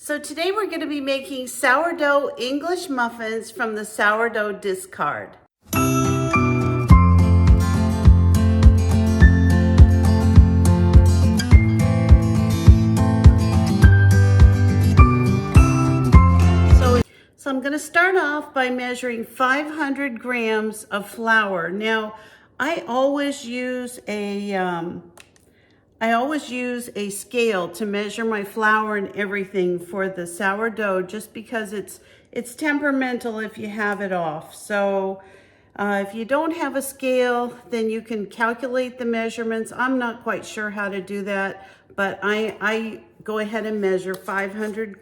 So today we're going to be making sourdough English muffins from the sourdough discard. So I'm going to start off by measuring 500 grams of flour. Now, I always use a scale to measure my flour and everything for the sourdough, just because it's temperamental if you have it off. So if you don't have a scale, then you can calculate the measurements. I'm not quite sure how to do that, but I go ahead and measure 500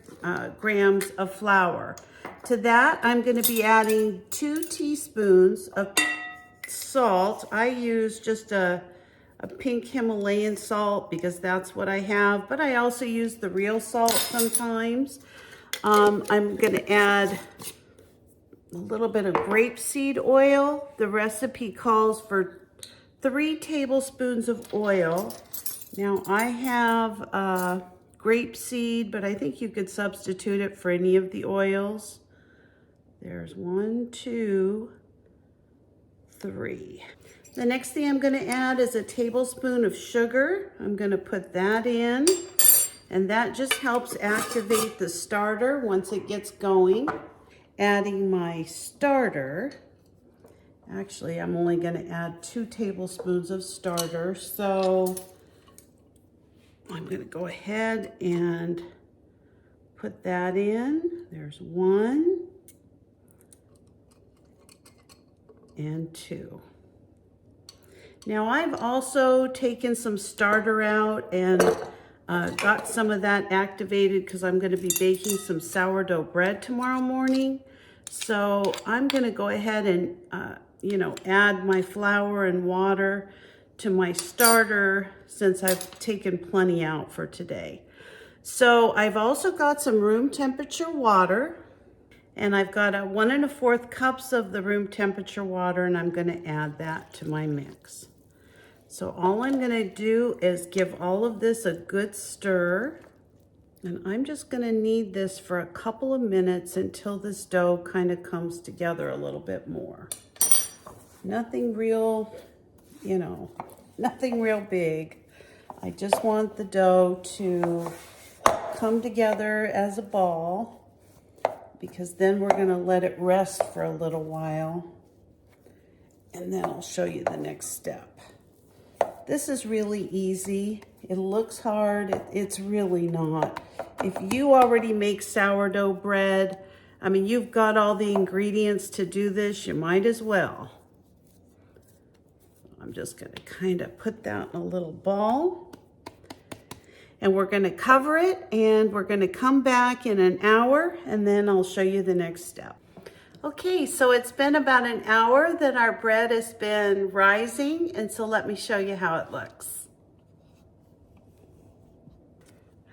grams of flour. To that, I'm going to be adding 2 teaspoons of salt. I use just a pink Himalayan salt because that's what I have, but I also use the real salt sometimes. I'm going to add a little bit of grapeseed oil. The recipe calls for 3 tablespoons of oil. Now I have grapeseed, but I think you could substitute it for any of the oils. There's 1, 2, 3. The next thing I'm going to add is a tablespoon of sugar. I'm going to put that in, and that just helps activate the starter once it gets going. Adding my starter. Actually, I'm only going to add 2 tablespoons of starter, so I'm going to go ahead and put that in. There's 1 and 2. Now I've also taken some starter out and got some of that activated because I'm going to be baking some sourdough bread tomorrow morning. So I'm going to go ahead and add my flour and water to my starter since I've taken plenty out for today. So I've also got some room temperature water. And I've got 1 1/4 cups of the room temperature water, and I'm going to add that to my mix. So all I'm going to do is give all of this a good stir. And I'm just going to knead this for a couple of minutes until this dough kind of comes together a little bit more. Nothing real, nothing real big. I just want the dough to come together as a ball, because then we're going to let it rest for a little while, and then I'll show you the next step. This is really easy. It looks hard. It's really not. If you already make sourdough bread, you've got all the ingredients to do this, you might as well. I'm just going to kind of put that in a little ball. And we're going to cover it, and we're going to come back in an hour, and then I'll show you the next step. Okay, so it's been about an hour that our bread has been rising, and so let me show you how it looks.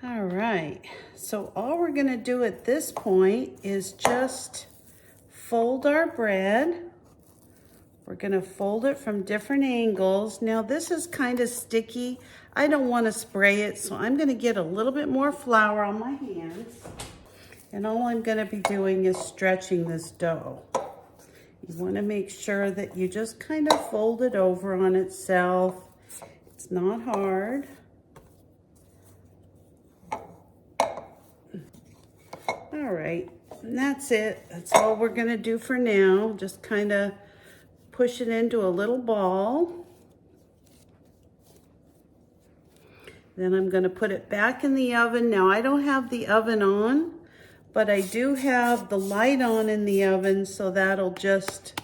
All right, so all we're going to do at this point is just fold our bread. We're going to fold it from different angles. Now this is kind of sticky. I don't want to spray it, so I'm going to get a little bit more flour on my hands. And all I'm going to be doing is stretching this dough. You want to make sure that you just kind of fold it over on itself. It's not hard. All right, and that's it. That's all we're going to do for now. Just kind of push it into a little ball. Then I'm going to put it back in the oven. Now I don't have the oven on, but I do have the light on in the oven, so that'll just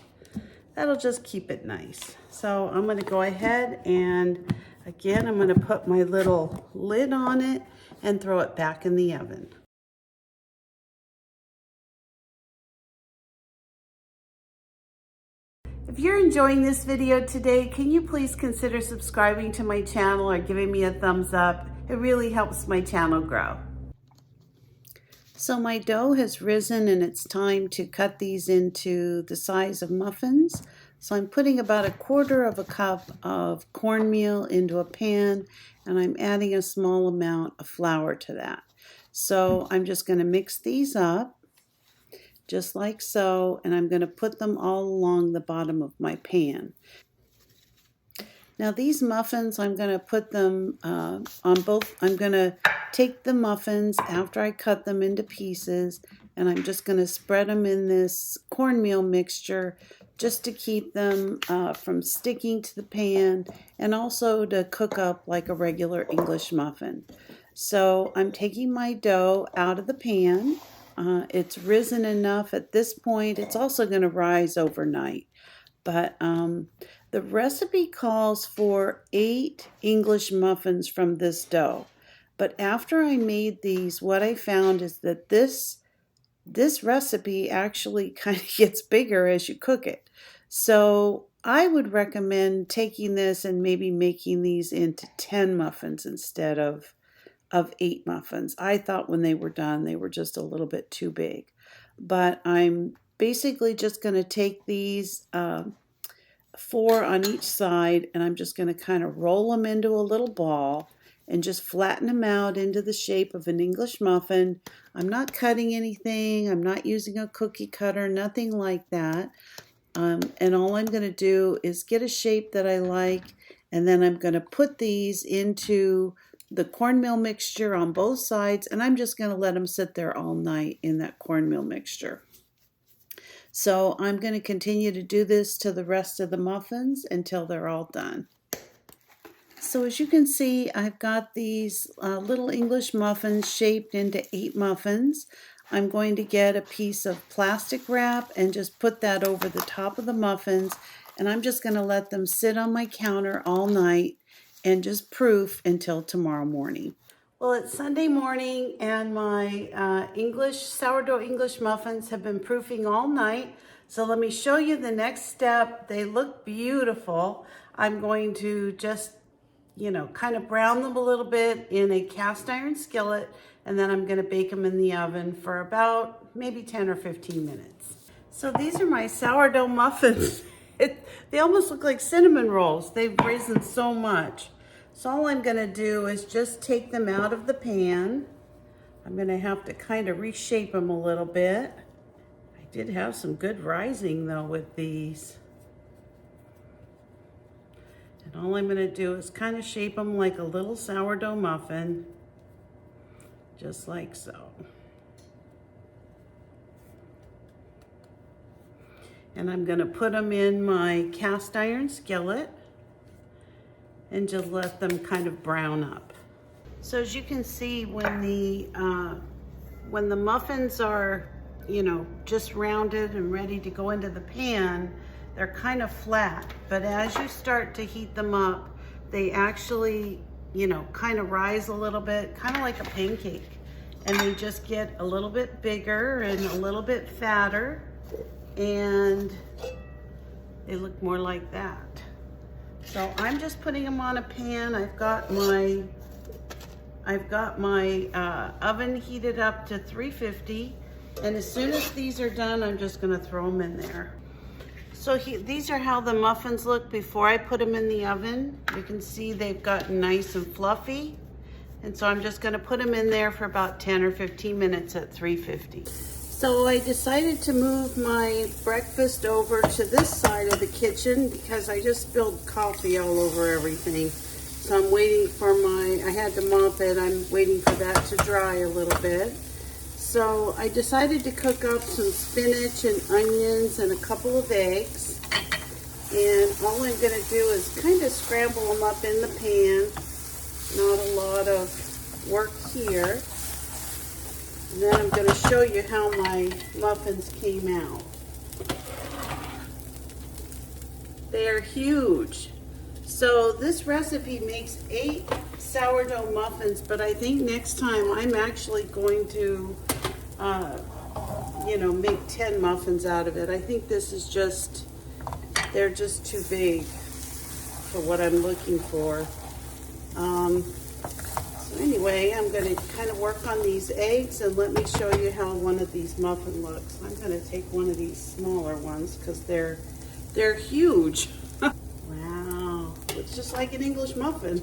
keep it nice. So I'm going to go ahead and again, I'm going to put my little lid on it and throw it back in the oven. If you're enjoying this video today, can you please consider subscribing to my channel or giving me a thumbs up? It really helps my channel grow. So my dough has risen, and it's time to cut these into the size of muffins. So I'm putting about 1/4 cup of cornmeal into a pan, and I'm adding a small amount of flour to that. So I'm just going to mix these up just like so, and I'm going to put them all along the bottom of my pan. Now these muffins, I'm going to put them on both. I'm going to take the muffins after I cut them into pieces, and I'm just going to spread them in this cornmeal mixture just to keep them from sticking to the pan, and also to cook up like a regular English muffin. So I'm taking my dough out of the pan. It's risen enough at this point. It's also going to rise overnight. But the recipe calls for 8 English muffins from this dough. But after I made these, what I found is that this recipe actually kind of gets bigger as you cook it. So I would recommend taking this and maybe making these into 10 muffins instead of 8 muffins. I thought when they were done, they were just a little bit too big. But I'm basically just going to take these 4 on each side, and I'm just going to kind of roll them into a little ball and just flatten them out into the shape of an English muffin. I'm not cutting anything. I'm not using a cookie cutter, nothing like that. And all I'm going to do is get a shape that I like, and then I'm going to put these into the cornmeal mixture on both sides, and I'm just going to let them sit there all night in that cornmeal mixture. So I'm going to continue to do this to the rest of the muffins until they're all done. So as you can see, I've got these little English muffins shaped into 8 muffins. I'm going to get a piece of plastic wrap and just put that over the top of the muffins, and I'm just going to let them sit on my counter all night and just proof until tomorrow morning. Well, it's Sunday morning, and my sourdough English muffins have been proofing all night. So let me show you the next step. They look beautiful. I'm going to just, kind of brown them a little bit in a cast iron skillet, and then I'm going to bake them in the oven for about maybe 10 or 15 minutes. So these are my sourdough muffins. They almost look like cinnamon rolls. They've risen so much. So all I'm going to do is just take them out of the pan. I'm going to have to kind of reshape them a little bit. I did have some good rising though with these. And all I'm going to do is kind of shape them like a little sourdough muffin, just like so. And I'm going to put them in my cast iron skillet and just let them kind of brown up. So as you can see, when the muffins are, just rounded and ready to go into the pan, they're kind of flat. But as you start to heat them up, they actually, kind of rise a little bit, kind of like a pancake. And they just get a little bit bigger and a little bit fatter, and they look more like that. So I'm just putting them on a pan. I've got my oven heated up to 350, and as soon as these are done, I'm just going to throw them in there. So these are how the muffins look before I put them in the oven. You can see they've gotten nice and fluffy, and so I'm just going to put them in there for about 10 or 15 minutes at 350. So I decided to move my breakfast over to this side of the kitchen because I just spilled coffee all over everything. So I'm waiting for I had to mop it, I'm waiting for that to dry a little bit. So I decided to cook up some spinach and onions and a couple of eggs. And all I'm going to do is kind of scramble them up in the pan. Not a lot of work here. And then I'm going to show you how my muffins came out. They are huge. So this recipe makes 8 sourdough muffins, but I think next time I'm actually going to, make 10 muffins out of it. I think this is they're just too big for what I'm looking for. So anyway, I'm going to kind of work on these eggs, and let me show you how one of these muffin looks. I'm going to take one of these smaller ones because they're huge. Wow, looks just like an English muffin.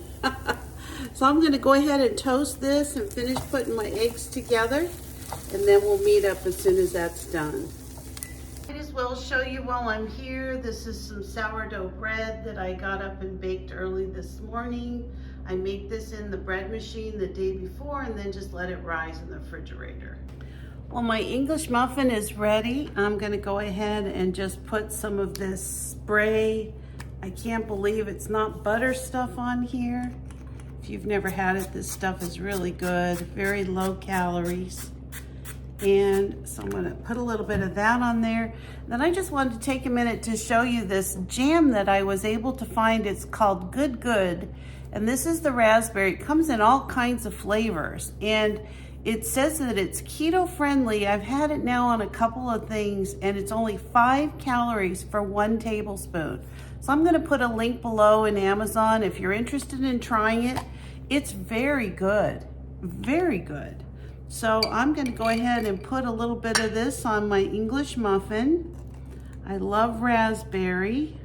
So I'm gonna go ahead and toast this and finish putting my eggs together, and then we'll meet up as soon as that's done. Might as well show you while I'm here. This is some sourdough bread that I got up and baked early this morning. I made this in the bread machine the day before and then just let it rise in the refrigerator. Well, my English muffin is ready. I'm gonna go ahead and just put some of this spray. I can't believe it's not butter stuff on here. If you've never had it, this stuff is really good, very low calories. And so I'm gonna put a little bit of that on there. Then I just wanted to take a minute to show you this jam that I was able to find. It's called Good Good, and this is the raspberry. It comes in all kinds of flavors, and it says that it's keto friendly. I've had it now on a couple of things, and it's only 5 calories for 1 tablespoon. So I'm gonna put a link below in Amazon if you're interested in trying it. It's very good, very good. So I'm gonna go ahead and put a little bit of this on my English muffin. I love raspberry,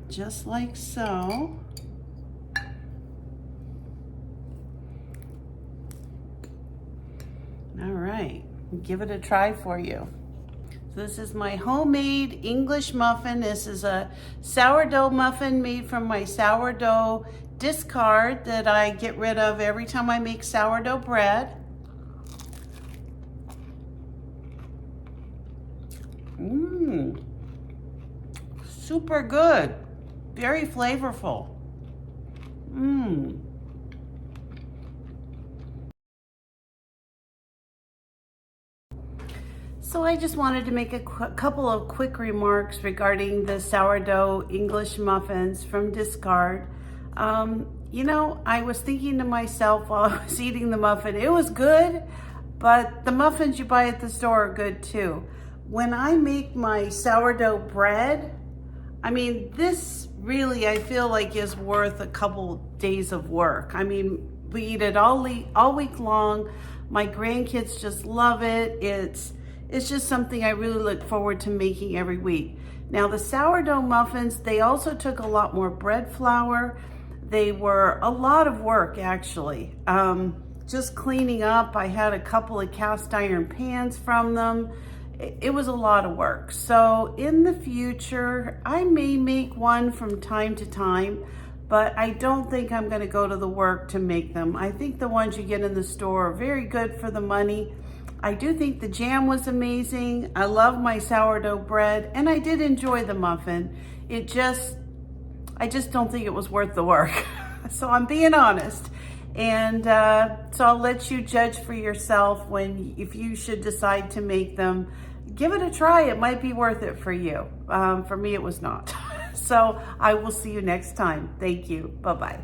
just like so. All right, give it a try for you. So this is my homemade English muffin. This is a sourdough muffin made from my sourdough discard that I get rid of every time I make sourdough bread. Super good, very flavorful. So I just wanted to make a couple of quick remarks regarding the sourdough English muffins from discard. You know, I was thinking to myself while I was eating the muffin, it was good, but the muffins you buy at the store are good too. When I make my sourdough bread, I mean, this really, I feel like is worth a couple days of work. I mean, we eat it all week long. My grandkids just love it. It's just something I really look forward to making every week. Now the sourdough muffins, they also took a lot more bread flour. They were a lot of work actually. Just cleaning up, I had a couple of cast iron pans from them. It was a lot of work. So in the future, I may make one from time to time, but I don't think I'm gonna go to the work to make them. I think the ones you get in the store are very good for the money. I do think the jam was amazing. I love my sourdough bread, and I did enjoy the muffin. I just don't think it was worth the work. So I'm being honest. And so I'll let you judge for yourself if you should decide to make them. Give it a try, it might be worth it for you. For me, it was not. So I will see you next time. Thank you, bye-bye.